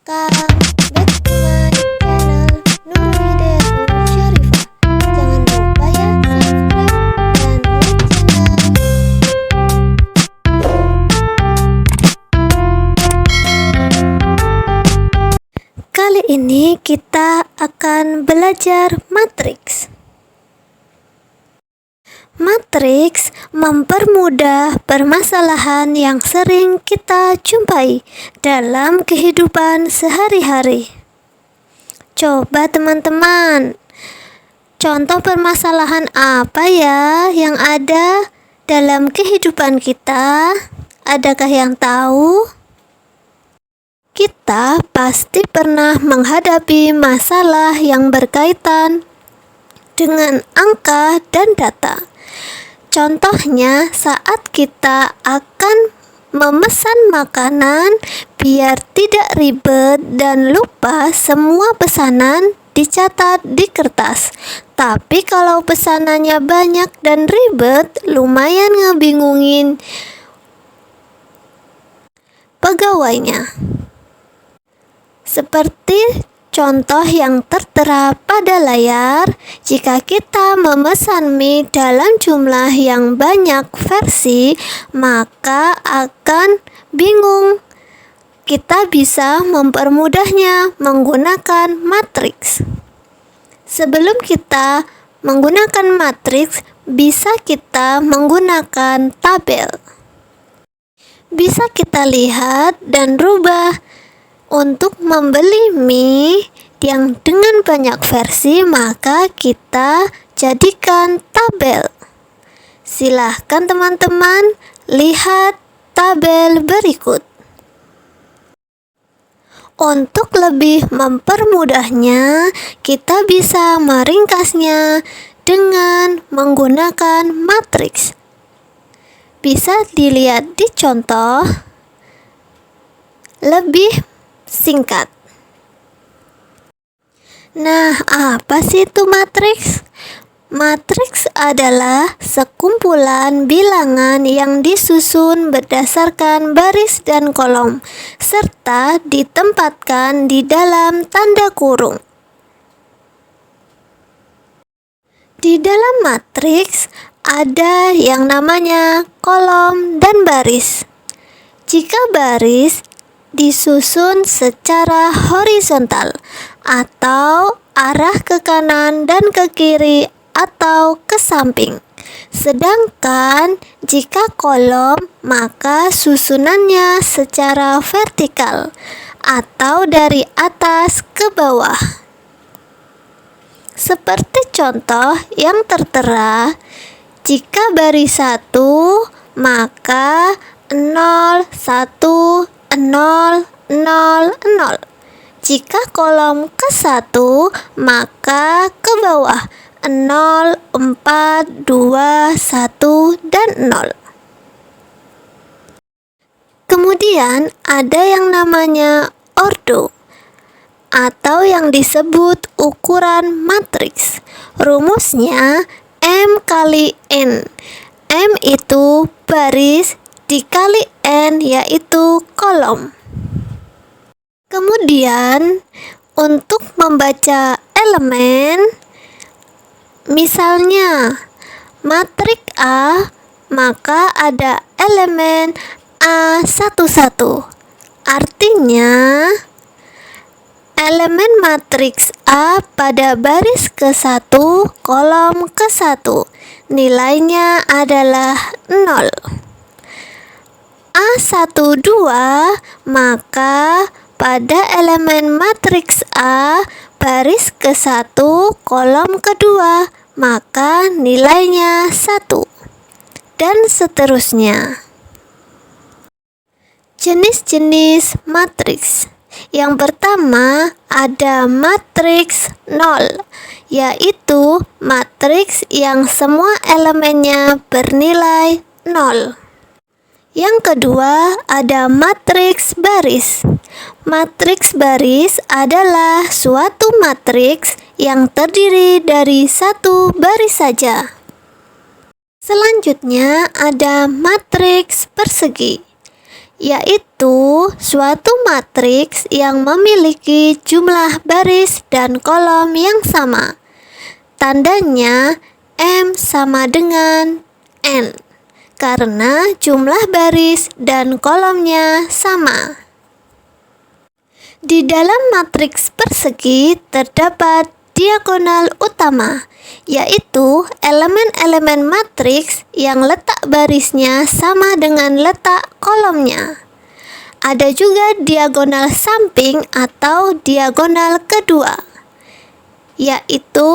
Welcome back to my channel Nur Hidayatul Syarifah. Jangan lupa ya subscribe dan like channel. Kali ini kita akan belajar matriks. Matriks mempermudah permasalahan yang sering kita jumpai dalam kehidupan sehari-hari. Coba teman-teman, contoh permasalahan apa ya yang ada dalam kehidupan kita? Adakah yang tahu? Kita pasti pernah menghadapi masalah yang berkaitan dengan angka dan data. Contohnya saat kita akan memesan makanan, biar tidak ribet dan lupa, semua pesanan dicatat di kertas. Tapi kalau pesanannya banyak dan ribet, lumayan ngebingungin pegawainya. Seperti contoh yang tertera pada layar, jika kita memesan mie dalam jumlah yang banyak versi, maka akan bingung. Kita bisa mempermudahnya menggunakan matriks. Sebelum kita menggunakan matriks, bisa kita menggunakan tabel. Bisa kita lihat dan rubah. Untuk membeli mie yang dengan banyak versi, maka kita jadikan tabel. Silahkan teman-teman lihat tabel berikut. Untuk lebih mempermudahnya, kita bisa meringkasnya dengan menggunakan matriks. Bisa dilihat di contoh lebih singkat. Nah, apa sih itu matriks? Matriks adalah sekumpulan bilangan yang disusun berdasarkan baris dan kolom, serta ditempatkan di dalam tanda kurung. Di dalam matriks ada yang namanya kolom dan baris. Jika baris disusun secara horizontal atau arah ke kanan dan ke kiri atau ke samping. Sedangkan jika kolom, maka susunannya secara vertikal atau dari atas ke bawah. Seperti contoh yang tertera, jika baris 1, maka 0, 1, 0, 0, 0. Jika kolom ke-1, maka ke bawah 0, 4, 2, 1, dan 0. Kemudian ada yang namanya ordo atau yang disebut ukuran matriks. Rumusnya M kali N. M itu baris dikali N, yaitu kolom. Kemudian untuk membaca elemen, misalnya matriks A, maka ada elemen A11. Artinya elemen matriks A pada baris ke-1, kolom ke-1, nilainya adalah 0. A12, maka pada elemen matriks A baris ke-1, kolom ke-2, maka nilainya 1, dan seterusnya. Jenis-jenis matriks. Yang pertama ada matriks 0, yaitu matriks yang semua elemennya bernilai 0. Yang kedua ada matriks baris. Matriks baris adalah suatu matriks yang terdiri dari satu baris saja. Selanjutnya ada matriks persegi. yaitu suatu matriks yang memiliki jumlah baris dan kolom yang sama. Tandanya M sama dengan N karena jumlah baris dan kolomnya sama. Di dalam matriks persegi terdapat diagonal utama, yaitu elemen-elemen matriks yang letak barisnya sama dengan letak kolomnya. Ada juga diagonal samping atau diagonal kedua, yaitu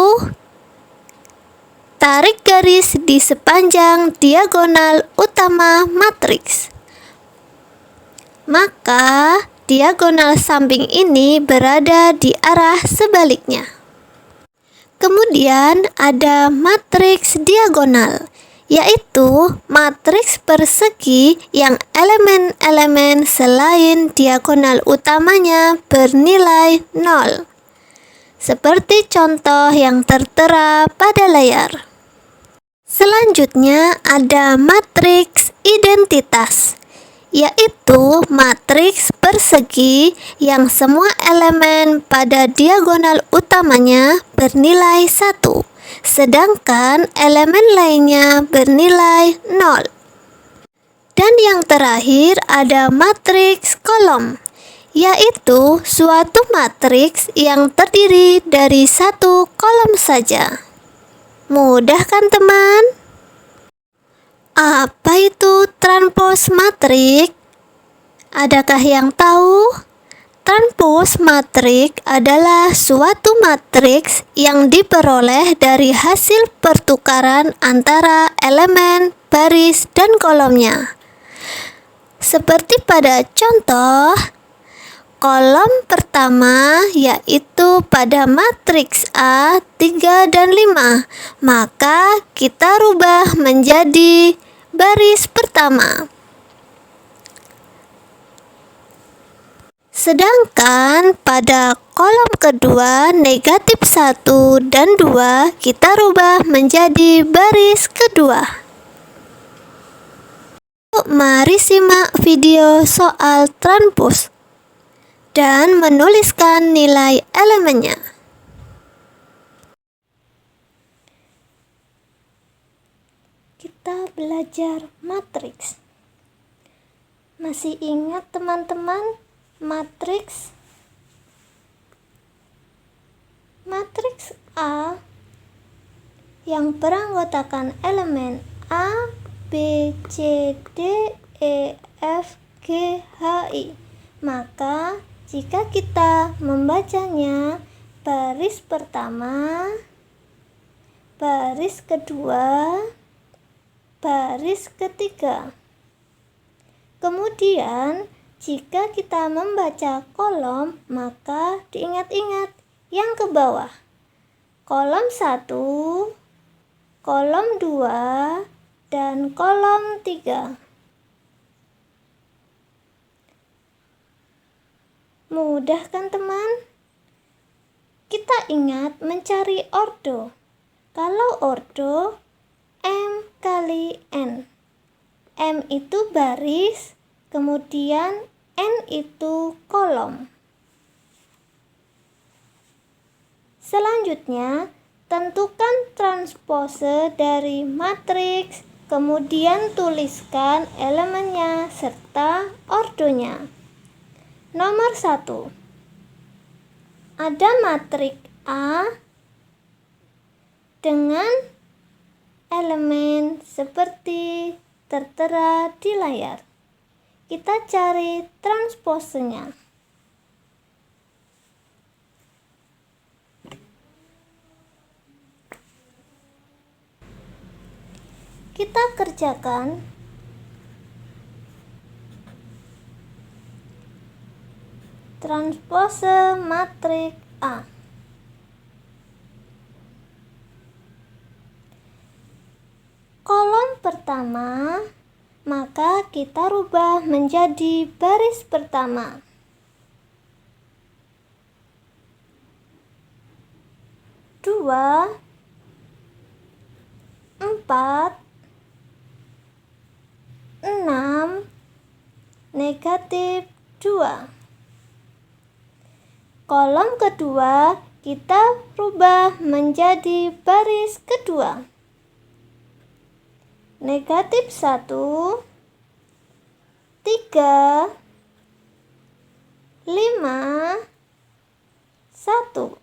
tarik garis di sepanjang diagonal utama matriks. Maka diagonal samping ini berada di arah sebaliknya. Kemudian ada matriks diagonal, yaitu matriks persegi yang elemen-elemen selain diagonal utamanya bernilai 0. Seperti contoh yang tertera pada layar. Selanjutnya ada matriks identitas, yaitu matriks persegi yang semua elemen pada diagonal utamanya bernilai 1, sedangkan elemen lainnya bernilai 0. Dan yang terakhir ada matriks kolom, yaitu suatu matriks yang terdiri dari satu kolom saja. Mudah kan teman? Apa itu transpos matrik? Adakah yang tahu? Transpos matrik adalah suatu matriks yang diperoleh dari hasil pertukaran antara elemen, baris, dan kolomnya. Seperti pada contoh, kolom pertama yaitu pada matriks A 3 dan 5, maka kita rubah menjadi baris pertama. Sedangkan pada kolom kedua negatif 1 dan 2 kita rubah menjadi baris kedua. Mari simak video soal transpos dan menuliskan nilai elemennya. Kita belajar matriks. Masih ingat teman-teman matriks A yang beranggotakan elemen A, B, C, D, E, F, G, H, I. Maka jika kita membacanya baris pertama, baris kedua, baris ketiga. Kemudian jika kita membaca kolom, maka diingat-ingat yang ke bawah. Kolom 1, kolom 2, dan kolom 3. Mudah kan teman? Kita ingat mencari ordo. Kalau ordo, M kali N. M itu baris, kemudian N itu kolom. Selanjutnya, tentukan transpose dari matriks, kemudian tuliskan elemennya serta ordonya. Nomor 1. Ada matriks A dengan elemen seperti tertera di layar. Kita cari transposenya. Kita kerjakan. Transpose matriks A. Kolom pertama, maka kita rubah menjadi baris pertama. 2, 4, 6, negatif 2. Kolom kedua kita rubah menjadi baris kedua. Negatif 1, 3, 5, 1.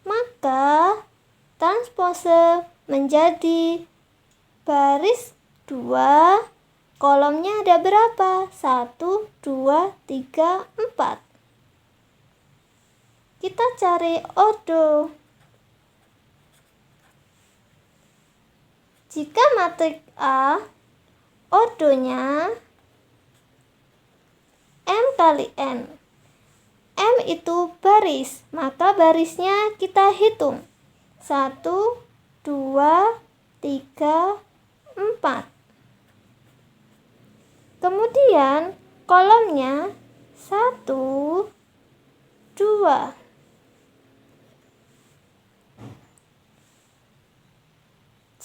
Maka transpose menjadi baris 2, kolomnya ada berapa? 1, 2, 3, 4. Kita cari ordo. Jika matriks A, ordonya M kali N. M itu baris, maka barisnya kita hitung. 1, 2, 3, 4. Kemudian kolomnya 1, 2.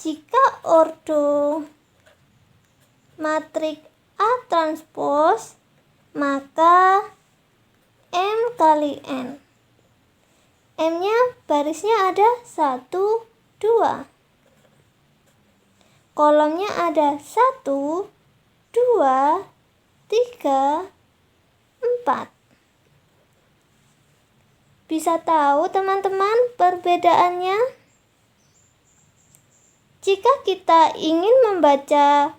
Jika ordo matriks A transpose, maka M kali N. M-nya barisnya ada 1, 2. Kolomnya ada 1, 2, 3, 4. Bisa tahu teman-teman perbedaannya? Jika kita ingin membaca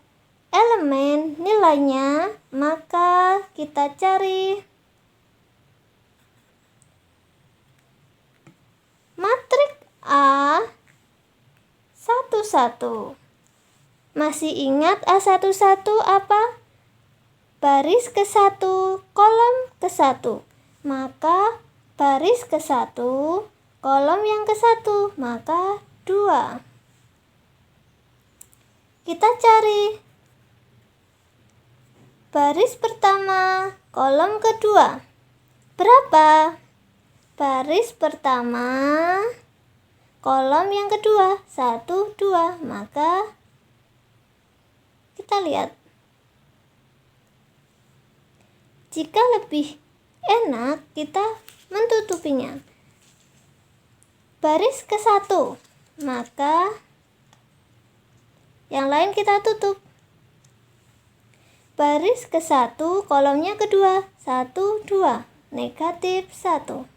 elemen nilainya, maka kita cari matriks A 1, 1. Masih ingat A11 apa? Baris ke-1, kolom ke-1. Maka baris ke-1, kolom yang ke-1, maka 2. Kita cari baris pertama, kolom kedua. Berapa? Baris pertama, kolom yang kedua, 1, 2. Maka kita lihat. Jika lebih enak, kita menutupinya. Baris ke-1, maka yang lain kita tutup. Baris ke-1, kolomnya kedua, 1, 2, negatif 1.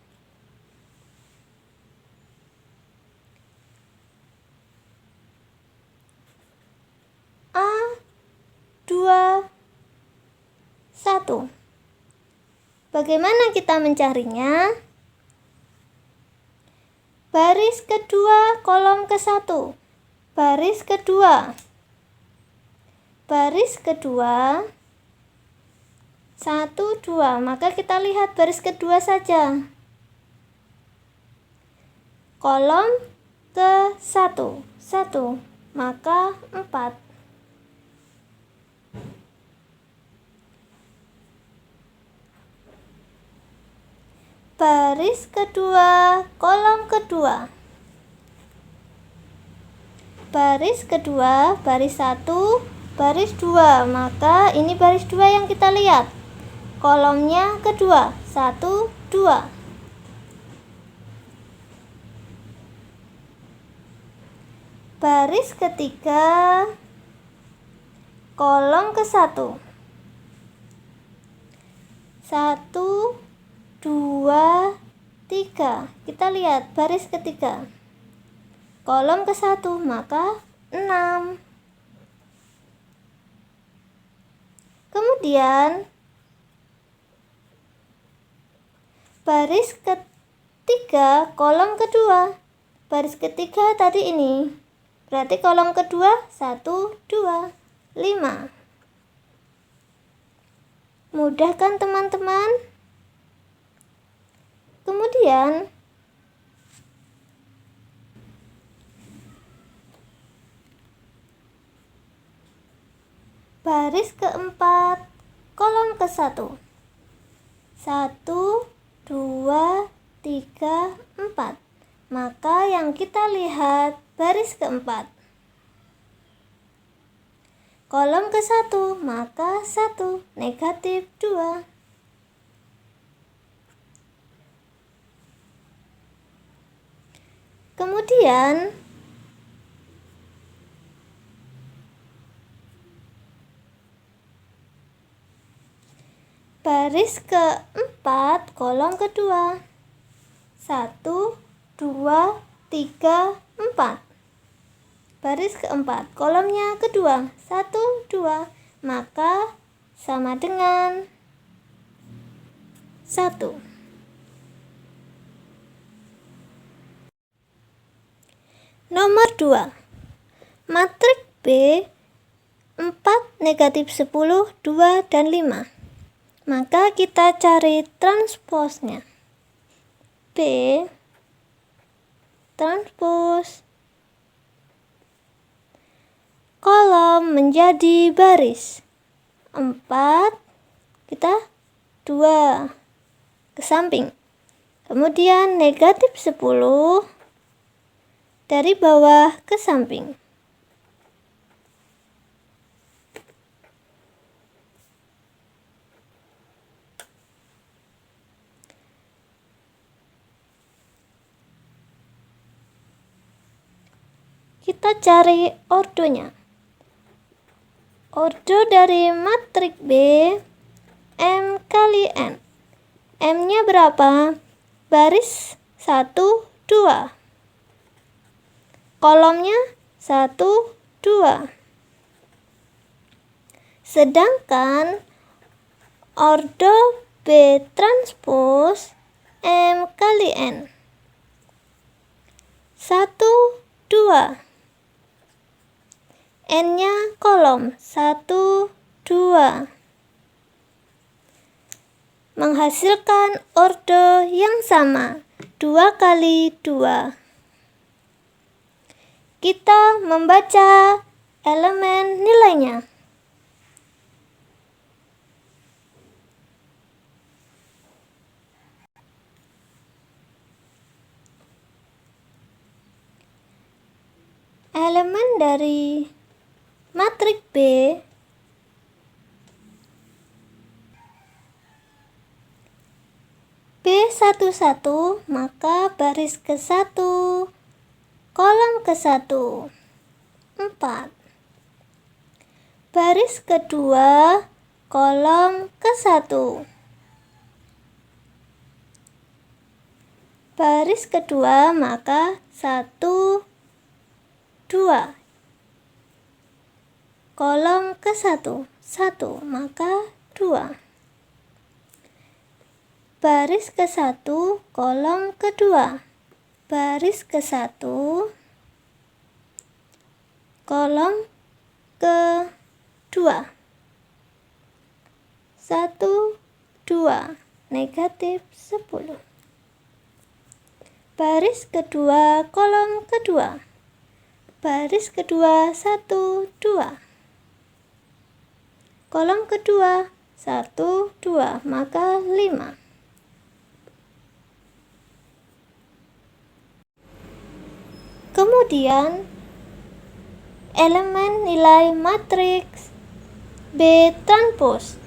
A2, 1. Bagaimana kita mencarinya? Baris kedua, kolom ke-1. Baris kedua. Baris kedua 1, 2. Maka kita lihat baris kedua saja. Kolom ke-1, 1. Maka 4. Baris kedua, kolom kedua. Baris kedua, baris 1, baris 2. Maka ini baris 2 yang kita lihat. Kolomnya kedua, 1, 2. Baris ketiga, kolom ke-1. 1, 2, 3. Kita lihat baris ketiga. Kolom ke-1, maka 6. Kemudian baris ketiga, kolom kedua. Baris ketiga tadi ini. Berarti kolom kedua 1, 2, 5. Mudah kan teman-teman? Kemudian baris keempat, kolom ke-1. 1, 2, 3, 4. maka yang kita lihat baris keempat. Kolom ke-1, maka 1, negatif 2. Kemudian baris keempat, kolom kedua. 1, 2, 3, 4. Baris keempat, kolomnya kedua. 1, 2, maka sama dengan 1. Nomor 2. Matrik B 4, negatif 10, 2, dan 5. Maka kita cari transposnya. B transpos kolom menjadi baris. 4, kita 2 ke samping. Kemudian negatif 10 dari bawah ke samping. Kita cari ordonya. Ordo dari matrik B, M kali N. M-nya berapa? Baris 1, 2. Kolomnya 1, 2. Sedangkan ordo B transpos M kali N. 1, 2. N-nya kolom 1, 2. Menghasilkan ordo yang sama 2 kali 2. Kita membaca elemen nilainya. Elemen dari matrik B B11, maka baris ke-1, kolom ke-1, 4. Baris kedua, kolom ke-1. Baris kedua, maka 1, 2. Kolom ke-1, 1, maka 2. Baris ke-1, kolom kedua. Baris ke-1, kolom ke-2. 1, 2, negatif 10. Baris kedua, kolom kedua. Baris kedua, 1, 2. Kolom kedua 1, 2, maka 5. Kemudian elemen nilai matriks B transpos.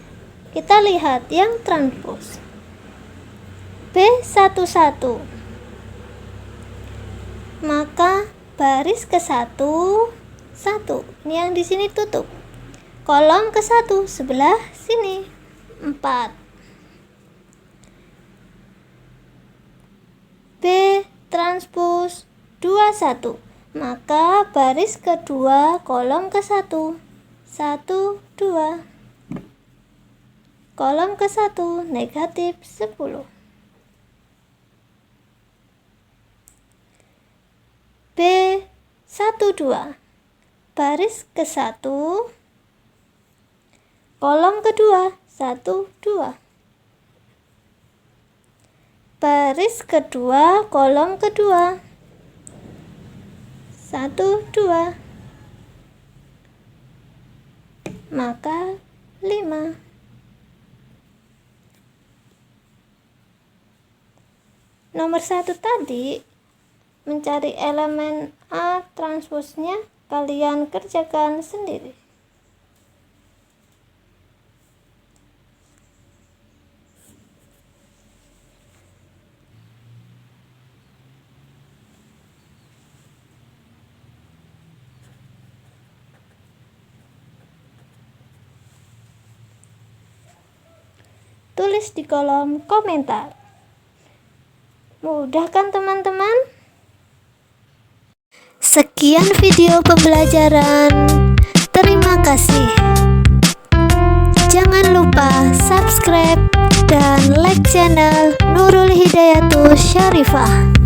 Kita lihat yang transpos. B11. Maka baris ke-1, 1. Ini yang di sini tutup. Kolom ke-1 sebelah sini 4. B transpos 21. Maka baris kedua, kolom ke-1, 1, 2. Kolom ke-1 negatif 10. B12. Baris ke-1, kolom kedua 1, 2. Baris kedua, kolom kedua 1, 2. Maka 5. Nomor 1 tadi mencari elemen A transposnya, kalian kerjakan sendiri. Tulis di kolom komentar. Mudah kan teman-teman? Sekian video pembelajaran. Terima kasih. Jangan lupa subscribe dan like channel Nurul Hidayatus Syarifah.